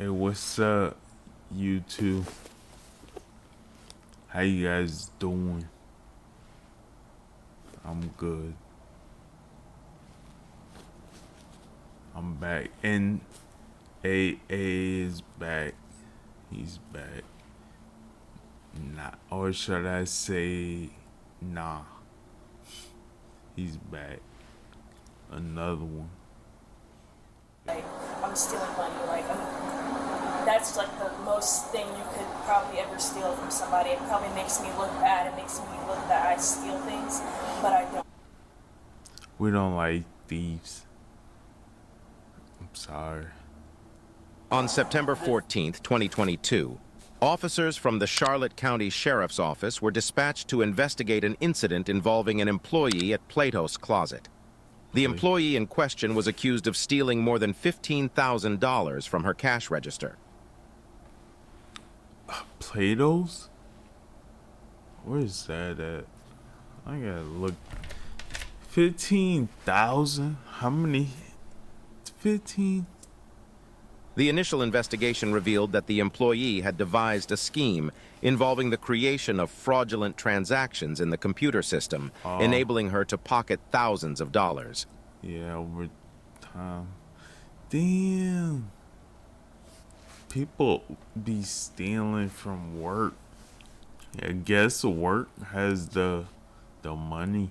Hey, what's up, YouTube? How you guys doing? I'm good. I'm back. And AA is back. He's back. Nah, or should I say, nah. He's back. Another one. Like, I'm stealing money. That's like the most thing you could probably ever steal from somebody. It probably makes me look bad. It makes me look that I steal things, but I don't. We don't like thieves. I'm sorry. On September 14th, 2022, officers from the Charlotte County Sheriff's Office were dispatched to investigate an incident involving an employee at Plato's Closet. The employee in question was accused of stealing more than $15,000 from her cash register. Plato's? Where is that at? I gotta look. 15,000? How many? 15? The initial investigation revealed that the employee had devised a scheme involving the creation of fraudulent transactions in the computer system, enabling her to pocket thousands of dollars. Yeah, over time. Damn. People be stealing from work. I guess work has the money.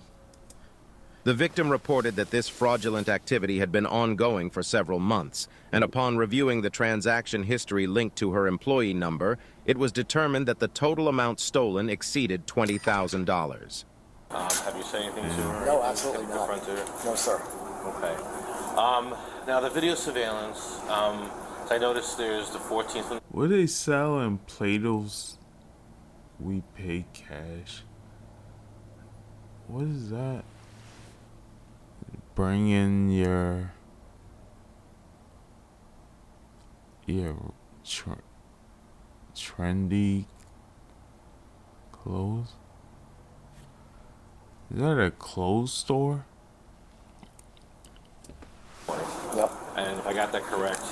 The victim reported that this fraudulent activity had been ongoing for several months, and upon reviewing the transaction history linked to her employee number, it was determined that the total amount stolen exceeded $20,000. Have you said anything to her? No, absolutely not. No, sir. Okay. Now the video surveillance, I noticed there's the 14th. What they sell in Plato's? We pay cash. What is that? Bring in your trendy clothes. Is that a clothes store? Yep. And if I got that correct,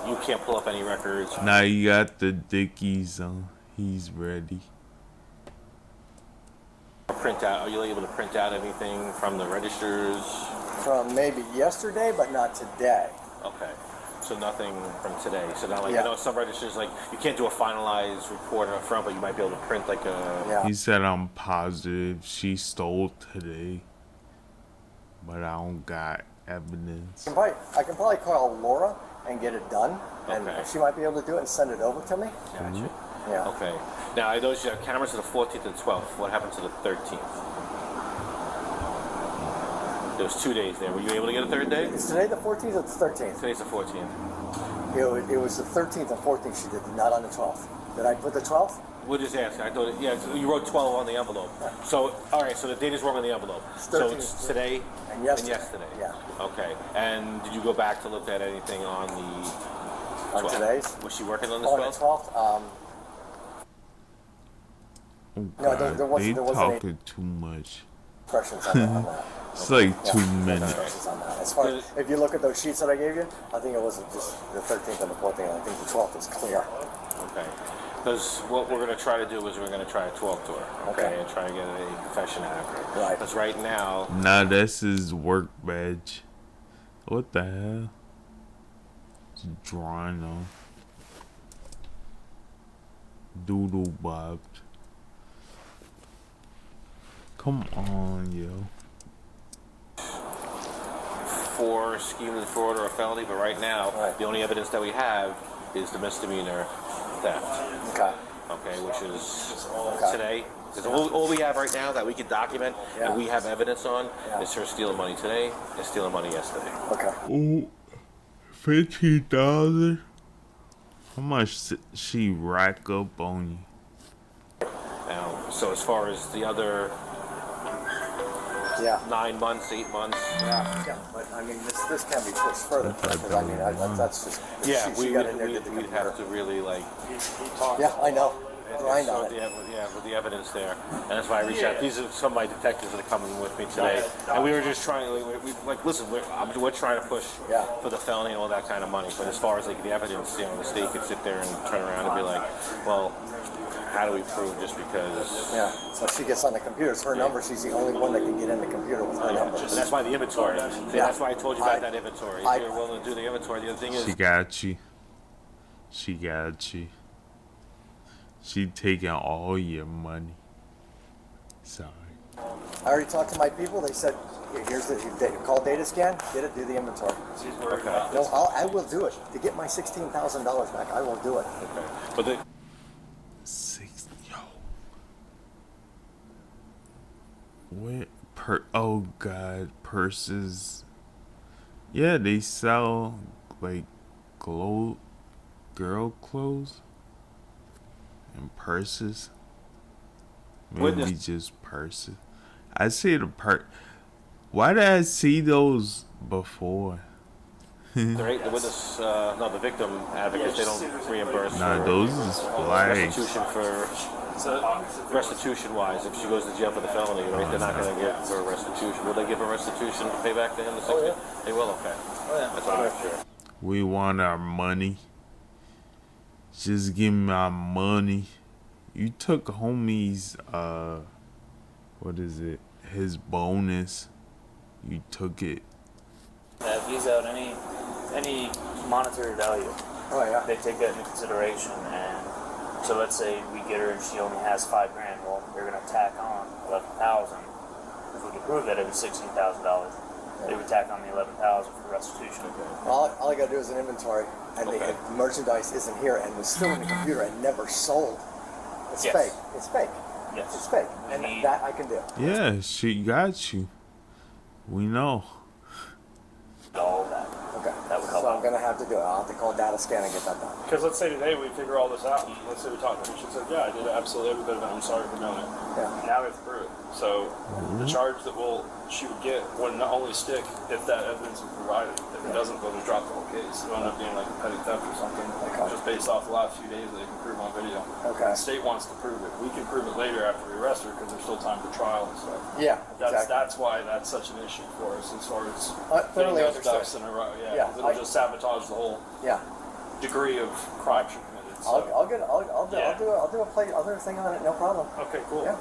you can't pull up any records. Now you got the Dickies on. He's ready. Print out. Are you able to print out anything from the registers? From maybe yesterday, but not today. Okay. So nothing from today. So now, like, Yeah. I know some registers, like, you can't do a finalized report up front, but you might be able to print, like, a... Yeah. He said I'm positive she stole today, but I don't got evidence. I can probably call Laura and get it done, and Okay. she might be able to do it and send it over to me. Gotcha. Yeah. Okay. Now, I noticed you have cameras to the 14th and 12th. What happened to the 13th? There was 2 days there. Were you able to get a third day? Is today the 14th or the 13th? Today's the 14th. It was the 13th and 14th she did, not on the 12th. Did I put the 12th? We'll just ask. I thought, yeah, so you wrote 12 on the envelope. So, all right, so the date is wrong on the envelope. So it's today and yesterday. Yeah. Okay. And did you go back to look at anything on the 12th? On today's? Was she working on the On the 12th? 12th? Oh No, God, there wasn't any talking too much. impressions on that. It's like 2 minutes. Impressions on that. As far as, if you look at those sheets that I gave you, I think it wasn't just the 13th and the 14th. I think the 12th is clear. Okay. Because what we're going to try to do is we're going to try to talk to her, okay, and try to get a confession out of her. Right. Because right now... Nah, that's his work badge. What the hell? It's drawing on. Doodle bob. Come on, yo. For scheme, fraud, or a felony, but right now, the only evidence that we have is the misdemeanor theft. Okay. Okay, which is today. Because all we have right now that we can document and we have evidence on is her stealing money today and stealing money yesterday. Okay. Oh, 15,000? How much she rack up on you? Now, so as far as the other 9 months, 8 months. Yeah, but I mean, this can be pushed further. Because I mean, that's just. Yeah, she got in there, did the we'd have to really, like... Yeah, I know. grind on it. With the evidence there, and that's why I reached out. These are some of my detectives that are coming with me today, and we were just trying. Like, listen, we're trying to push for the felony and all that kind of money. But as far as like the evidence, the state could sit there and turn around and be like, well, how do we prove just because? Yeah. So she gets on the computer. It's her number. She's the only one that can get in the computer with her number. And that's why the inventory. See, that's why I told you about that inventory. If you're willing to do the inventory, the other thing is. She got you. She got you. She taking all your money. Sorry. I already talked to my people. They said, here's the call data scan. Get it. Do the inventory. Okay. No, I will do it to get my $16,000 back. I will do it. Okay. But the. Yo. What oh god, purses. Yeah, they sell like girl clothes and purses. Maybe just purses. I see the why did I see those before? The witness, no, the victim advocates, they don't reimburse. Nah, for those is flags. Restitution-wise, if she goes to jail for the felony, right, they're not going to give her restitution. Will they give her restitution to pay back to him the 60? They will, okay. That's what I'm sure. We want our money. Just give me our money. You took homie's, what is it? His bonus. You took it. Visa out any monetary value. Oh yeah. They take that into consideration, and so let's say we get her and she only has $5,000. Well, they're gonna tack on $11,000. If we could prove that it was $16,000, they would tack on the $11,000 for restitution. All I gotta do is an inventory, and the merchandise isn't here and was still in the computer and never sold. It's Yes. fake. It's fake. Yes. It's fake, and that I can do. Yeah, she got you. We know. All of that. Okay. That would help So out. I'm gonna have to do it. I'll have to call data scan and get that done. Because let's say today we figure all this out. Let's say we talk to her. She said, yeah, I did absolutely every bit of it. I'm sorry for doing it. Yeah. Now we have to prove it. So the charge that she would get would not only stick if that evidence is provided. If it doesn't, they'll just drop the whole case. It'll end up being like a petty theft or something, just based off the last few days that they can prove on video. Okay. The state wants to prove it. We can prove it later after we arrest her because there's still time for trial and stuff. Yeah. Exactly. That's why that's such an issue for us as far as I getting thoroughly those understand. ducks in a row. Yeah, Yeah, 'cause it'll just sabotage the whole Yeah. degree of crime she committed. So. I'll do a thing on it. No problem. Okay, cool. Yeah.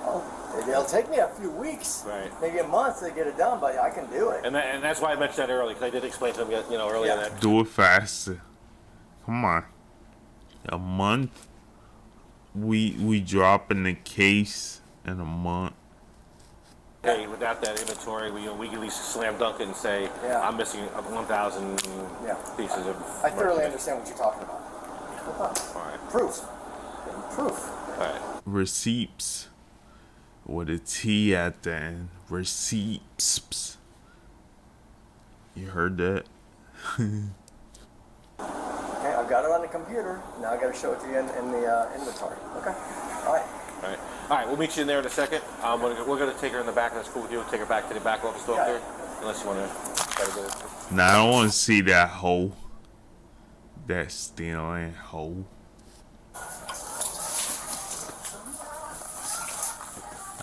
It'll take me a few weeks. Right. Maybe a month to get it done, but I can do it. And that's why I mentioned that earlier, because I did explain to them, earlier Yeah. that. Do it faster. Come on. A month. We dropping the case in a month. Hey, without that inventory, we can at least slam dunk it and say, Yeah. I'm missing 1,000 Yeah. pieces of. I thoroughly understand what you're talking about. No problem. All right. Proof. Proof. All right. Receipts. With a T at the end. Receipts. You heard that? Okay, I've got it on the computer. Now I got to show it to you in the inventory. Okay. All right. All right. All right. We'll meet you in there in a second. We're going to take her in the back. That's cool with you. Take her back to the back office, talk to her. Unless you want to try to go. Now I don't want to see that hoe. That stealing hoe.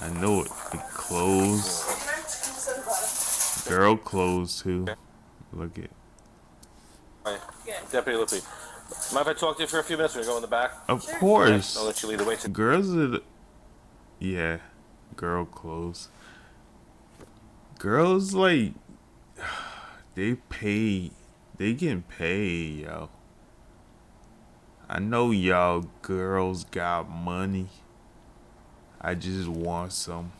I know it. The clothes. Girl clothes too. Look at. All right. Deputy Lippy. Mind if I talk to you for a few minutes? We're going to go in the back. Of course. I'll let you lead the way. Girls are the, yeah, girl clothes. Girls like they getting paid, yo. I know y'all girls got money. I just want some.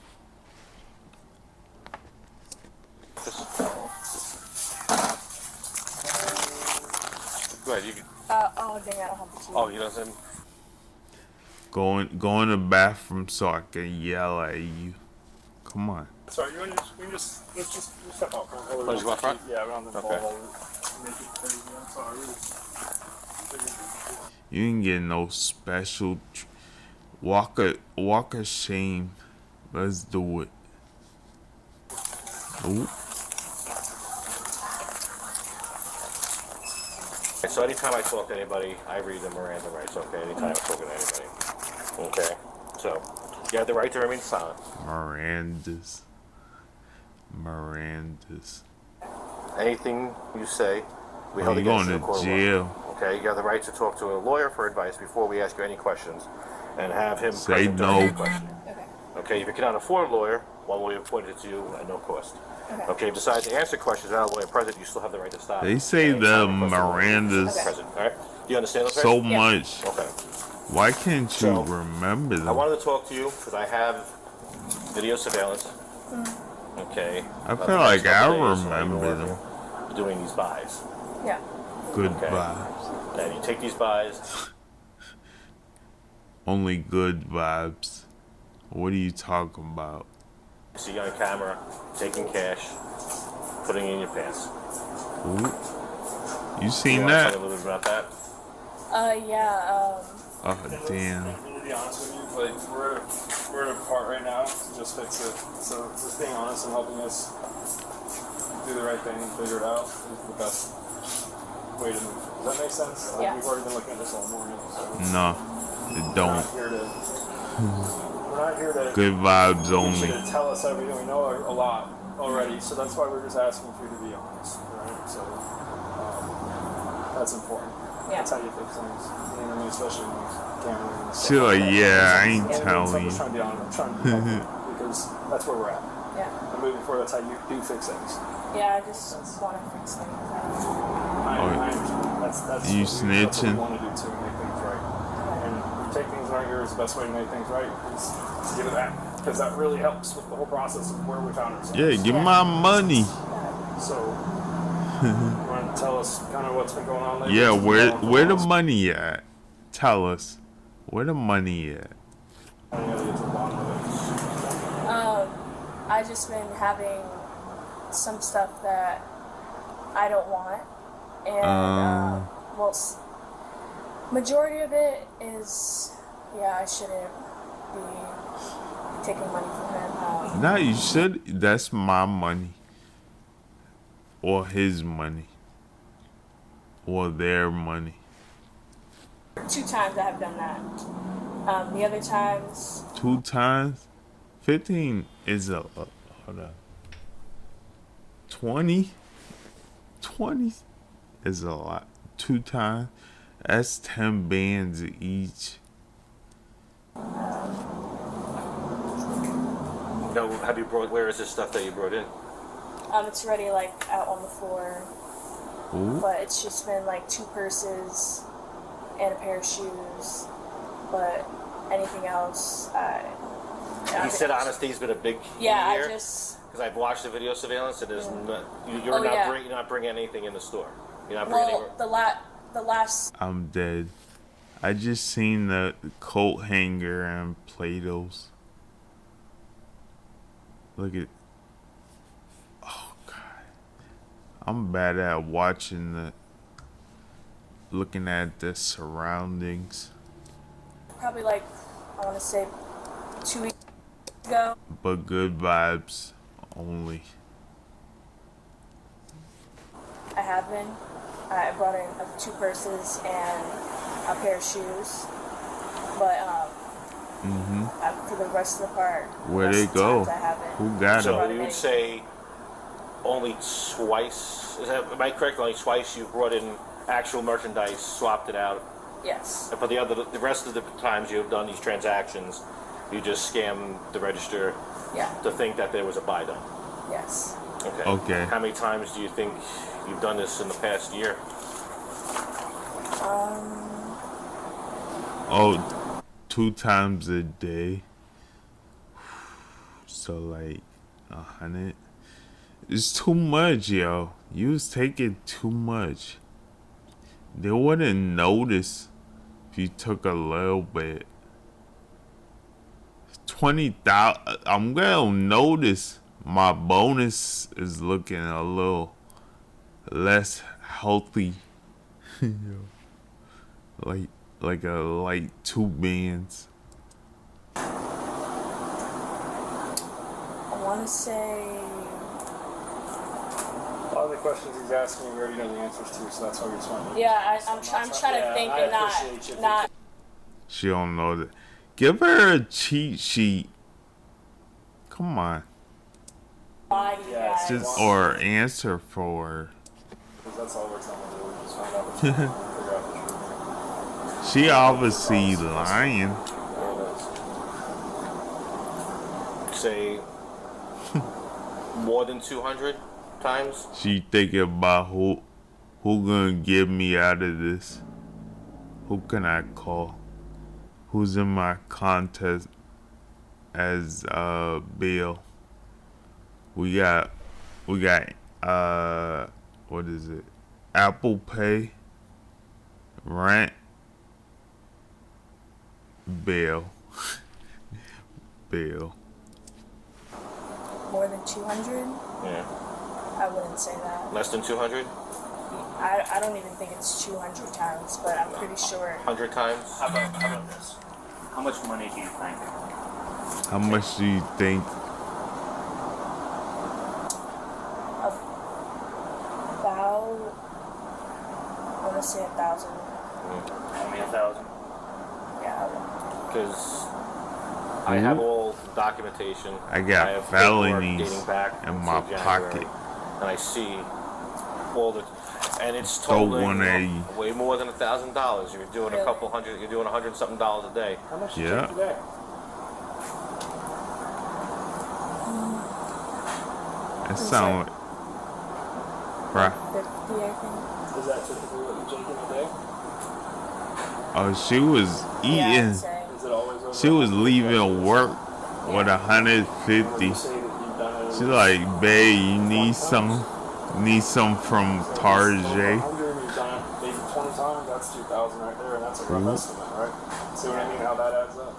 Go ahead. You can. Oh, dang, I don't have the key. Oh, you know what I'm saying? Go in the bathroom so I can yell at you. Come on. Sorry, let's just step out. Oh, just go out front? Yeah, around the Okay. ball. Make it crazy. I'm sorry. You ain't get no special walk of shame. Let's do it. Ooh. So anytime I talk to anybody, I read the Miranda rights, okay? Anytime I talk to anybody. Okay, so you have the right to remain silent. Miranda's. Anything you say, we Oh, held you against going you in to court of law. jail. Okay, you have the right to talk to a lawyer for advice before we ask you any questions, and have him Say present during no. any questioning. Okay. Okay, if you cannot afford a lawyer, one will be appointed to you at no cost. Okay, if you decide to answer questions without a lawyer present, you still have the right to stop. They say Anytime the you request a lawyer Miranda's Okay. present. All right, do you understand those so rights? much. Okay. Why can't you So, remember I them? wanted to talk to you because I have video surveillance. Okay. I of feel the like next couple I days while you've been remember them. working, doing these buys. Yeah. Good Okay. vibes. And you take these buys. Only good vibes. What are you talking about? See you on camera, taking cash, putting it in your pants. Ooh. You You seen want to that? tell me a little bit about that? Yeah. Oh, damn. To be honest with you, like we're at a part right now to just fix it. So just being honest and helping us do the right thing and figure it out is the best way to move. Does that make sense? Like, Yeah. we've already been looking at this all morning. So No, it we're don't. not here to. We're not here to. Good vibes get you only. to tell us everything. We know a lot already, so that's why we're just asking for you to be honest, right? So that's important. Yeah. That's how you fix things. You know what I mean? Especially with camera and stuff. She like, that. yeah, I ain't And I'm telling just you. trying to be honest. I'm trying to be helpful because that's where we're at. Yeah. And moving forward, that's how you do fix things. Yeah. I just want to fix things. I understand. That's You that's what snitching? we want to do too, make things right. And if you take things right here is the best way to make things right is to give it back. Because that really helps with the whole process of where we found ourselves. Yeah, give my money. So, you want to tell us kind of what's been going on lately? Yeah, What's been going where the on? money at? Tell us. Where the money at? I gotta get to the bottom of it. I just been having some stuff that I don't want, and well, majority of it is, yeah, I shouldn't be taking money from him. No, you should. That's my money. Or his money. Or their money. 2 times I have done that. The other times, 2 times? 15 is a hold on. 20? 20 is a lot. 2 times. That's 10 bands each. No, have you brought? Where is this stuff that you brought in? it's already like out on the floor, Ooh. but it's just been like 2 purses and a pair of shoes, but anything else, You said honesty's been a big Yeah, here. I just. Because I've watched the video surveillance, and there's you're Oh, yeah. you're not bringing anything in the store. You're not bringing Well, the last. I'm dead. I just seen the coat hanger and Play-Dohs. Look at. Oh God. I'm bad at watching looking at the surroundings. Probably like, I want to say 2 weeks ago. But good vibes only. I have been. I brought in 2 purses and a pair of shoes. But for the rest of the part, Where'd rest they of the go? times I haven't. Who got So them? you would say only twice? Am I correct? Only twice you brought in actual merchandise, swapped it out, Yes. but the rest of the times you have done these transactions, you just scam the register Yeah. to think that there was a buy done. Yes. Okay. Okay. How many times do you think you've done this in the past year? Oh, 2 times a day. So like 100. It's too much, yo. You was taking too much. They wouldn't notice if you took a little bit. 20,000. I'm gonna notice my bonus is looking a little less healthy. like a light 2 bands. I want to say. A lot of the questions he's asking, we already know the answers to, so that's why we just want to. Yeah, I'm trying to think I and appreciate you. not. She don't know that. Give her a cheat sheet. Come on. Why do you guys? Just or answer for her. Because that's all we're trying to do. We just find out what's going on and figure out the truth. She obviously lying. Say more than 200 times. She thinking about who gonna get me out of this. Who can I call? Who's in my contest as Bill? We got what is it? Apple Pay, Rent, Bill. Bill. More than 200? Yeah. I wouldn't say that. Less than 200? I don't even think it's 200 times, but I'm pretty sure. 100 times? How about this? How much money do you think? How much do you think? About, I want to say 1,000. Only 1,000. Yeah. Because I have all documentation. I got have paperwork felonies dating back in to my January, pocket. and I see all the, and it's Throw totally 180. way more than $1,000. You're doing a Really? couple hundred. You're doing $100 something a day. How much Yeah. you take today? That sound right. 50, I think. Is that typically what you take in a day? Oh, she was Yeah, eating. I'd say. Is it always over? She was leaving work with When 150. you say that you've done it, She's like, babe, you need some from Tarjay. 100, you've done it maybe 20 times. That's 2,000 right there, and that's a rough estimate, right? See what I mean? How that adds up.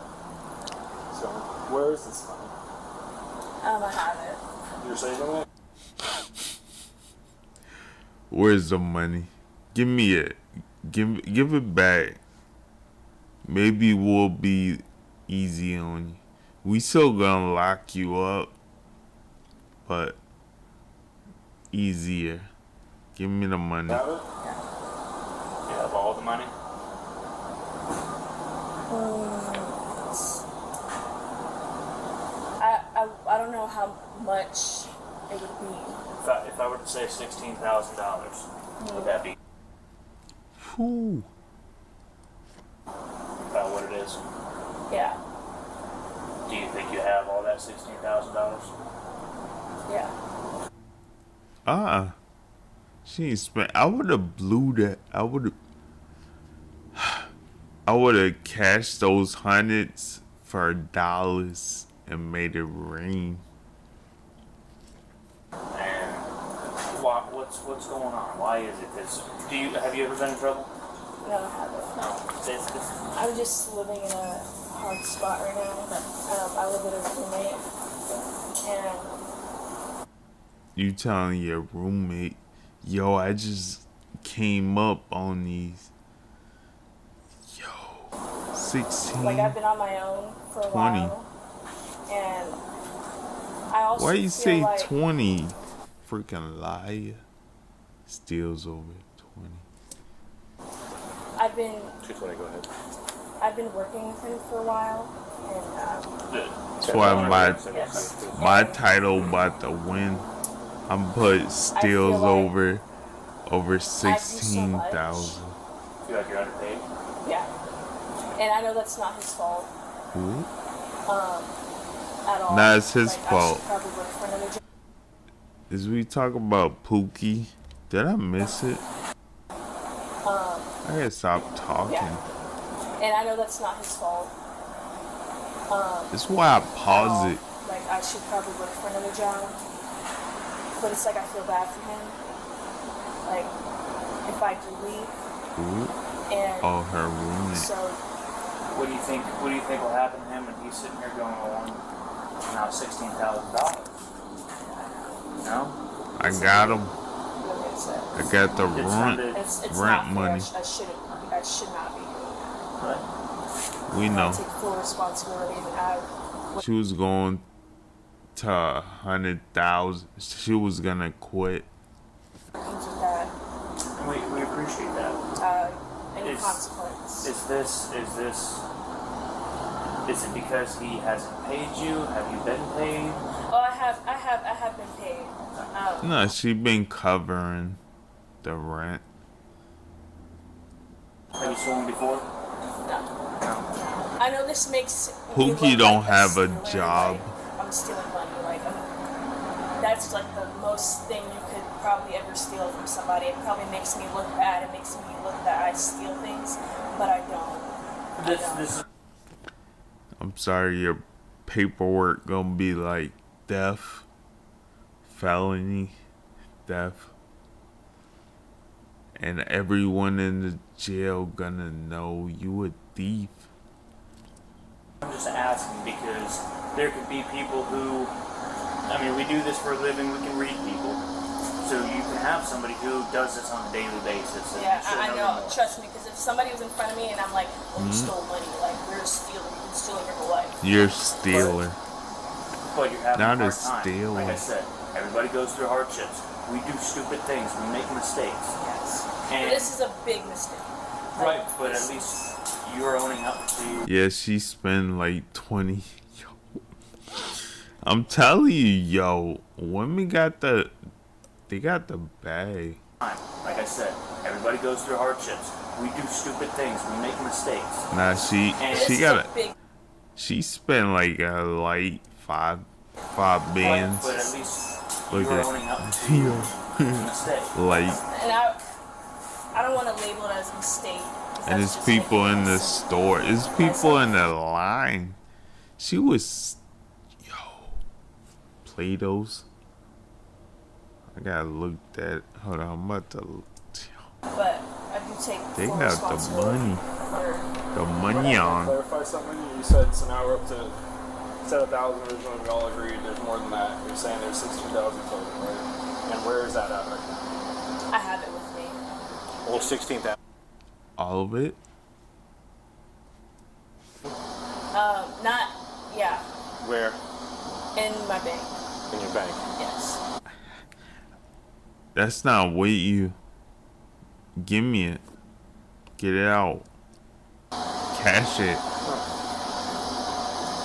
So, where is this money? I have it. You're saving it? Where's the money? Give me it. Give it back. Maybe we'll be easy on you. We still gonna lock you up, but easier. Give me the money. Have it? You have all the money? I don't know how much it would be. If I were to say $16,000, would that be Whew. about what it is? Yeah. Do you think you have all that $16,000? Yeah. She ain't spent. I would have blew that. I would have cashed those hundreds for dollars and made it rain. And what's going on? Why is it this? Have you ever been in trouble? No, I haven't. No. I'm just living in a hard spot right now. I live with a roommate, and You telling your roommate, yo, I just came up on these. Yo, 16. like I've been on my own for a 20. while, and I also Why you feel say like 20? Freaking liar. Steals over 20. I've been 220. Go ahead. working with him for a while, and That's why yes. my title about to win. I'm put steals like over so much. 16,000. Feel like you're underpaid? Yeah, and I know that's not his fault Who? at all. Nah, it's his Like, I fault. should probably work for another job. Is we talk about Pookie? Did I miss it? I gotta stop talking. Yeah. And I know that's not his fault. That's why I pause it. Like, I should probably look for another job. But it's like I feel bad for him. Like, if I do leave, Who? and Oh, her roommate. What so, do you think will happen to him when he's sitting here going on now $16,000? No? I got him. what did it say? I got the rent It's rent not fair. money. I should not be. Right. We I know. take full responsibility that She was going to 100,000. She was gonna quit. comes with that. And we appreciate that. Any It's- consequence. Is Is it because he hasn't paid you? Have you been paid? Oh, I have been paid. No, she been covering the rent. Have you stolen before? I know this makes me Pookie look don't like have a stealer, job. Like, I'm stealing money. Like that's like the most thing you could probably ever steal from somebody. It probably makes me look bad. It makes me look that I steal things, but I don't. This I'm sorry, your paperwork gonna be like theft, felony, theft, and everyone in the jail gonna know you a thief. I'm just asking because there could be people who, I mean, we do this for a living, we can read people. So you can have somebody who does this on a daily basis. And Yeah, should I know. more. Trust me, because if somebody was in front of me and I'm like, "Oh, you stole money," like you're stealing. You're stealing your whole life. You're a stealer. But you're having Not a a hard time. stealer. Like I said, everybody goes through hardships. We do stupid things. We make mistakes. Yes. And But this is a big mistake. right, but at least you're owning up to. Yeah, she spent like 20. I'm telling you, yo, women got they got the bag. Like I said, everybody goes through hardships. We do stupid things. We make mistakes. Nah, she This is got a big. she spent like a light five Right, bands. but at least Look you're at owning up to your mistake. like, And I don't want to label it as a mistake. 'cause and that's it's just people making in the myself- store. It's people in the line. She was, yo, Play-Dohs. I gotta look that. Hold on, I'm about to. But I do take They full got the responsibility money. for- The money on. Clarify something. You said so now we're up to 7,000 originally. We all agreed. There's more than that. You're saying there's 16,000 total, right? And where is that at right now? I have it with me. Well, 16,000. All of it. Not, yeah, Where? in my bank. In your bank. Yes. That's not what you. Give me it. Get it out. Cash it.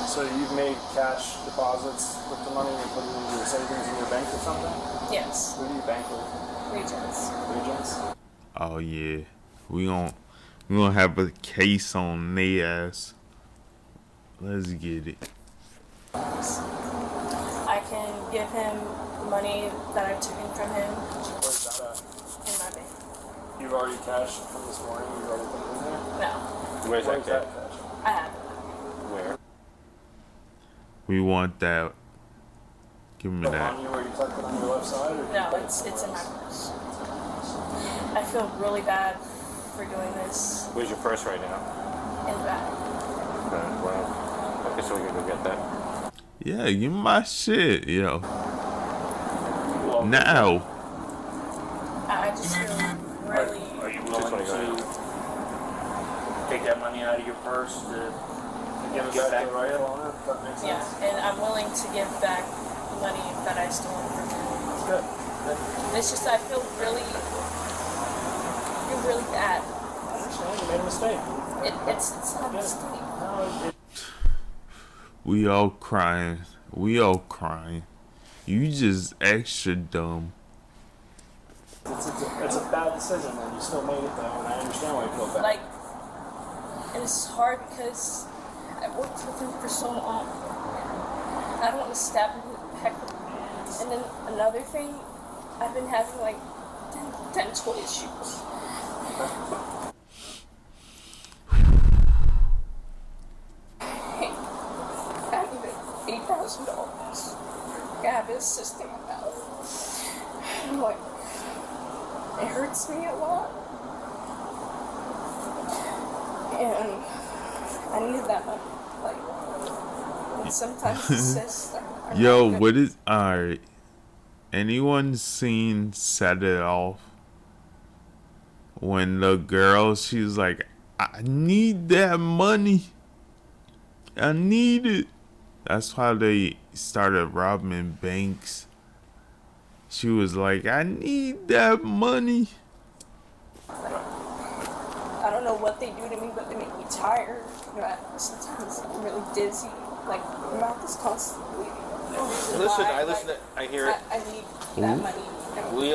So you've made cash deposits with the money and put it into your savings in your bank or something? Yes. Who do you bank with? Regions. Regents? Oh yeah, we gonna have a case on they ass. Let's get it. I can give him money that I took in from him Where's that at? in my bank. You've already cashed from this morning. You've already put it in there? No, Where's that Where's that cash? cash? I have it. Where? We want that. Give me On that. you where you tucked it on your left side? Or No, it's in my purse. I feel really bad for doing this Where's your purse right now? in the back. Okay, well, I guess we can go get that. Yeah, give me my shit, yo. Well, Now. I just feel really. Are you Just wanna willing go to take that money out of your purse to give get us back? the right on it, if that makes Yeah, sense. and I'm willing to give back money that I stole from him. Good. It's just I feel really bad. I understand. You made a mistake. It's not a mistake. No, We all crying. We all crying. You just extra dumb. it's a bad decision, and you still made it though, and I understand why you feel bad. Like, and it's hard because I worked with him for so long. I don't want to stab him in the back. And then another thing, I've been having like dental issues. Hey, I need $8,000. I have this cyst in my mouth. I'm like, it hurts me a lot. And I needed that money. Like, and sometimes the cysts are Yo, not good. what is alright? Anyone seen Set It Off? When the girl, she's like, I need that money. I need it. That's why they started robbing banks. She was like, I need that money. I don't know what they do to me, but they make me tired. You know, sometimes I'm really dizzy. Like, my mouth is constantly bleeding. Listen, I listen. I hear it. I need that money.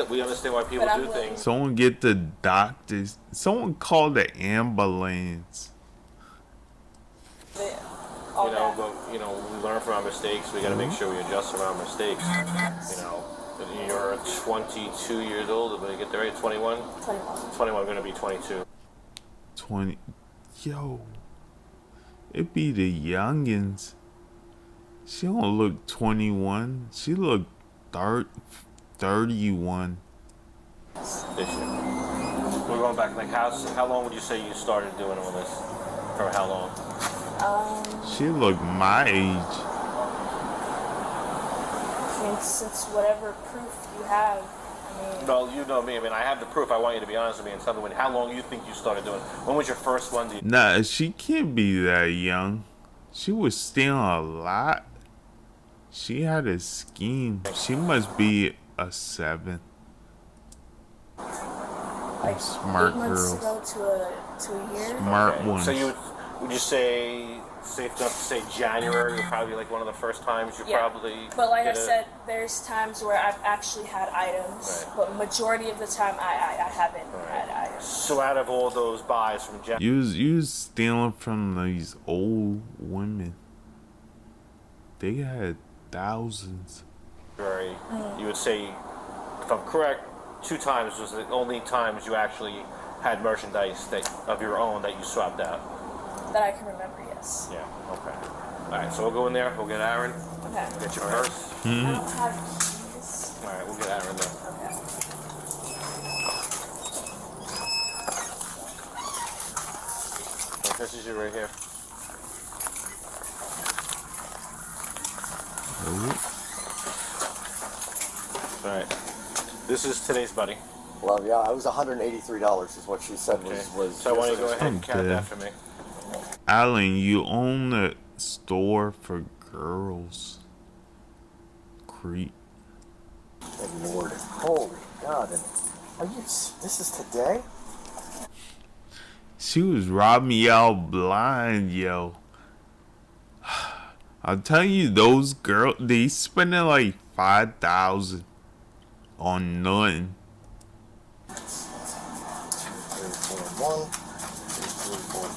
We understand why people do things. Someone get the doctors. Someone call the ambulance. But we learn from our mistakes. We got to make sure we adjust from our mistakes. You know, you're 22 years old. Did I get that right? 21. 21. Going to be 22. 20. Yo, it be the youngins. She don't look 21. She look 31. We're going back. Like, how long would you say you started doing all this? For how long? She look my age. I mean, since whatever proof you have. Well, you know me. I mean, I have the proof. I want you to be honest with me and tell me how long you think you started doing. When was your first one? Nah, she can't be that young. She was stealing a lot. She had a scheme. She must be a 7. Like Smart 8 months girls. ago to a year. Smart ones. So would you say, safe enough to say January would probably be like one of the first times you probably. But like I said, there's times where I've actually had items, but majority of the time I haven't had items. So out of all those buys from January, You was stealing from these old women. They had thousands. you would say, if I'm correct, 2 times was the only times you actually had merchandise of your own that you swapped out. That I can remember, yes. Yeah. Okay. All right. So we'll go in there. We'll get Aaron. Okay. Get your purse. I don't have keys. All right. We'll get Aaron then. Okay. This is you right here. All right. This is today's buddy. Well, yeah, it was $183 is what she said was. So I want you to go ahead and count that for me. Alan, you own a store for girls. Creep. Good Lord. Holy God. This is today? She was robbing me out blind, yo. I'll tell you, those girls, they spending like 5,000 on nothing. 2, 3, 4, 1, 2, 3, 4,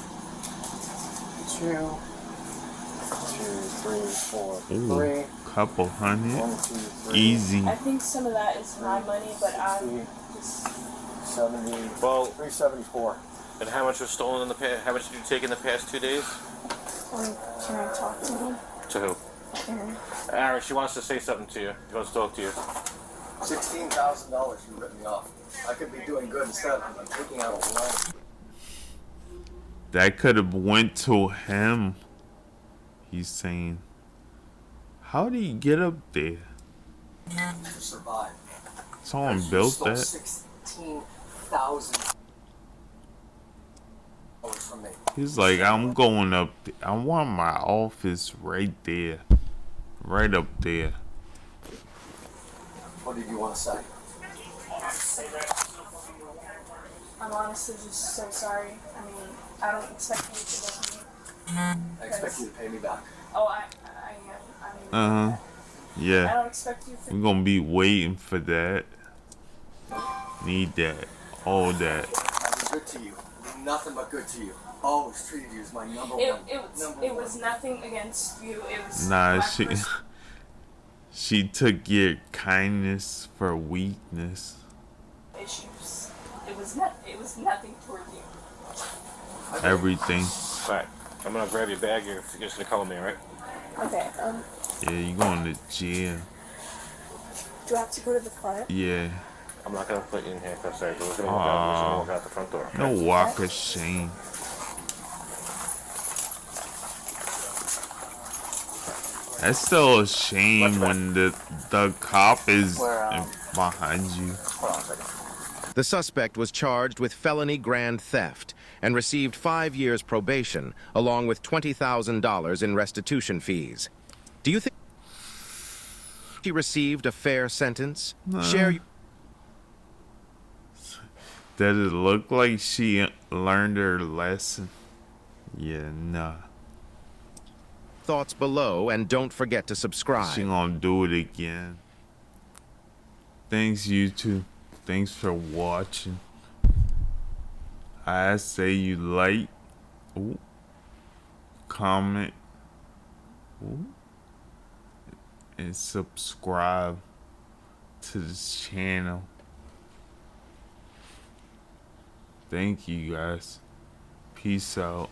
2, 2, 3, 4, 3. Ooh, couple hundred. 1, 2, 3. Easy. I think some of that is my money, but I'm just 70. Well, 374. and how much was stolen in the past? How much did you take in the past 2 days? Can I talk to him? To who? Aaron, she wants to say something to you. She wants to talk to you. $16,000 you ripped me off. I could be doing good instead. I'm taking out a loan. That could have went to him. He's saying, how did he get up there? To survive. Someone built that. $16,000 from me. He's like, I'm going up there. I want my office right there. Right up there. What did you want to say? I'm honestly just so sorry. I mean, I don't expect you to love me. I expect you to pay me back. Oh, I Uh-huh. I Yeah. don't expect you to. We're gonna be waiting for that. Need that. All that. I've been good to you. Nothing but good to you. Always treated you as my number one. It was nothing against you. It was Nah, my she personal she took your kindness for weakness. issues. It was nothing toward you. Everything. All right. I'm gonna grab your bag. You're just gonna come with me, all right? Okay. Yeah, you going to jail. Do I have to go to the front? Yeah. I'm not gonna put you in handcuffs, sorry, but we're gonna walk out the front door. No walk of shame. That's still a shame when the cop is behind you. The suspect was charged with felony grand theft and received 5 years probation, along with $20,000 in restitution fees. Do you think he received a fair sentence? Share. Does it look like she learned her lesson? Yeah, nah. Thoughts below, and don't forget to subscribe. She gonna do it again. Thanks, YouTube. Thanks for watching. I say you like, ooh, comment, ooh, and subscribe to this channel. Thank you guys. Peace out.